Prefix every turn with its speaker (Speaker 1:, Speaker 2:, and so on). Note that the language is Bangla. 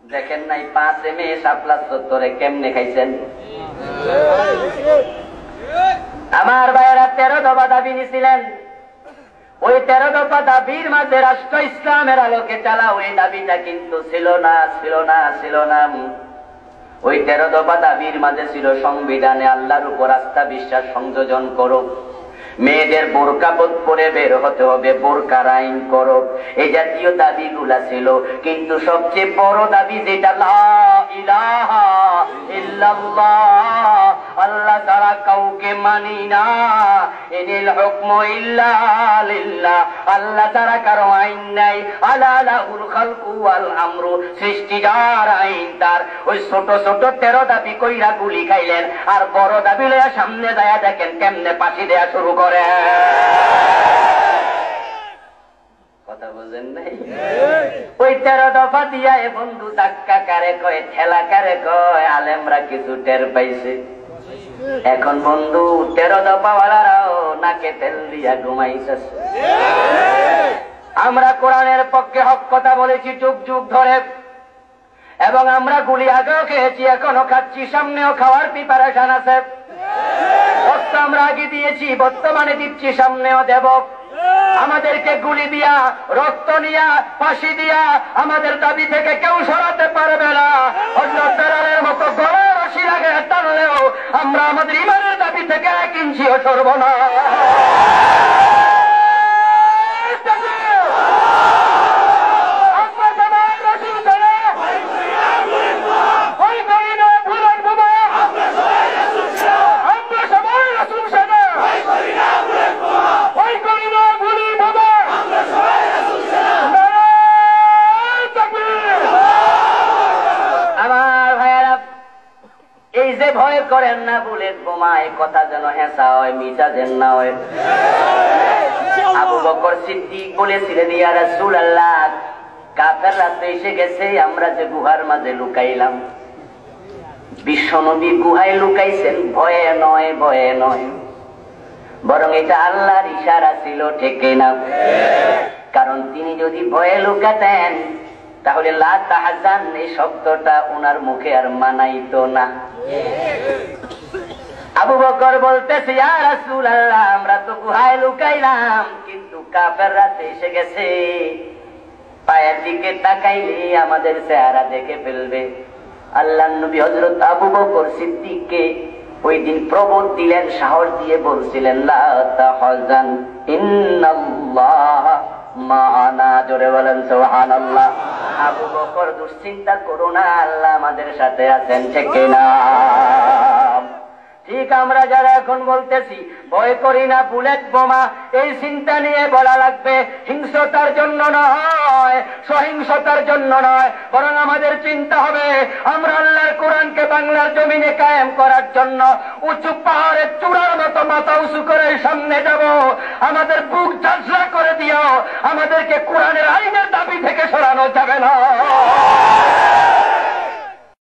Speaker 1: দেখেন নাই 5 মে শাপলা চত্বরে কেমনে খাইছেন। আমার ভাইয়েরা 13 দফা দাবি নিছিলেন। ওই 13 দফা দাবির মাঝে রাষ্ট্র ইসলামের আলোকে চালা ওই দাবিটা কিন্তু ছিল না। ওই 13 দফা দাবির মাঝে ছিল সংবিধানে আল্লাহর উপর আস্থা বিশ্বাস সংযোজন করো, মেয়েদের বোরকা পরে বের হতে হবে, বোরকার আইন করো, এই জাতীয় দাবিগুলা ছিল। কিন্তু সবচেয়ে বড় দাবি যেটা লা ইলাহা ইল্লাল্লাহ, আল্লাহ ছাড়া কাউকে মানি না, ইনিল হুকমু ইল্লা লিল্লাহ, আল্লাহ ছাড়া কারো আইন নাই, আলা লাহুল খালকু ওয়াল আমরু, সৃষ্টি যার আইন তার। ওই ছোট ছোট 13 দাবি কইরা গুলি খাইলেন, আর বড় দাবি লইয়া সামনে যায় দেখেন কেমনে পাশি দেয়া শুরু করে। কথা বুঝেন নাই? ওই 13 দফা দিয়া এ বন্ধু ধাক্কা কারে কয়, ঠেলা কারে কয়, আলেমরা কিছু টের পাইছে। এখন বন্ধু 13 দফা ওয়ালারাও নাকে তেল দিয়া ঘুমাইতেছে। আমরা কোরআনের পক্ষে হক কথা বলেছি যুগ যুগ ধরে, এবং আমরা গুলি আগেও খেয়েছি, এখনো খাচ্ছি, সামনেও খাওয়ার প্রিপারেশন আছে। রক্ত আমরা আগে দিয়েছি, বর্তমানে দিচ্ছি, সামনেও দেব। আমাদেরকে গুলি দিয়া, রক্ত নিয়া, ফাঁসি দিয়া আমাদের দাবি থেকে কেউ সরাতে পারবে না। হযরত বেলালের মতো গলায় রশি লাগে টানলেও আমরা আমাদের ইমানের দাবি থেকে 1 ইঞ্চিও সরব না। ভয় করেন না বুলেট বোমায়, কথা যেন হেসা হয়, মিছা যেন না হয়। আবু বকর সিদ্দিক বলেছিলেন, ইয়া রাসূলুল্লাহ, কাফেররা তো এসে গেছে, আমরা যে গুহার মাঝে লুকাইলাম। বিশ্বনবী গুহায় লুকাইছেন ভয়ে নয়, ভয়ে নয়, বরং এটা আল্লাহর ইশারা ছিল, ঠিক না? কারণ তিনি যদি ভয়ে লুকাতেন তাহলে লা তাহজান এই শব্দটা ওনার মুখে আর মানাইতো না। আবু বকর বলতেছে, ইয়া রাসূলুল্লাহ, আমরা তো গুহায় লুকাইলাম, কিন্তু কাফেররা এসে গেছে, পায়ের দিকে তাকাইলে আমাদের চেহারা দেখে ফেলবে। আল্লাহর নবী হযরত আবু বকর সিদ্দিককে ওই দিন প্রবোধ দিলেন, সাহস দিয়ে বলছিলেন, লা তাহজান ইন্নাল্লাহ মা'ানা। জোরে বলেন সুবহানাল্লাহ। আবু বকর দুশ্চিন্তা করো না, আল্লাহ আমাদের সাথে আছেন, ঠিক না? ঠিক আমরা যারা এখন বলতেছি ভয় করি না বুলেট বোমা, এই চিন্তা নিয়ে বলা লাগবে হিংস্রতার জন্য নয়, সহিংসতার জন্য নয়, বরং আমাদের চিন্তা হবে আমরা আল্লাহর কোরআনকে বাংলার জমিনে কায়েম করার জন্য উঁচু পাহাড়ের চূড়ার মতো মাথা উঁচু করে সামনে যাব। আমাদের বুক ঝাঁঝরা করে দিও, আমাদেরকে কোরআনের আইনের দাবি থেকে সরানো যাবে না।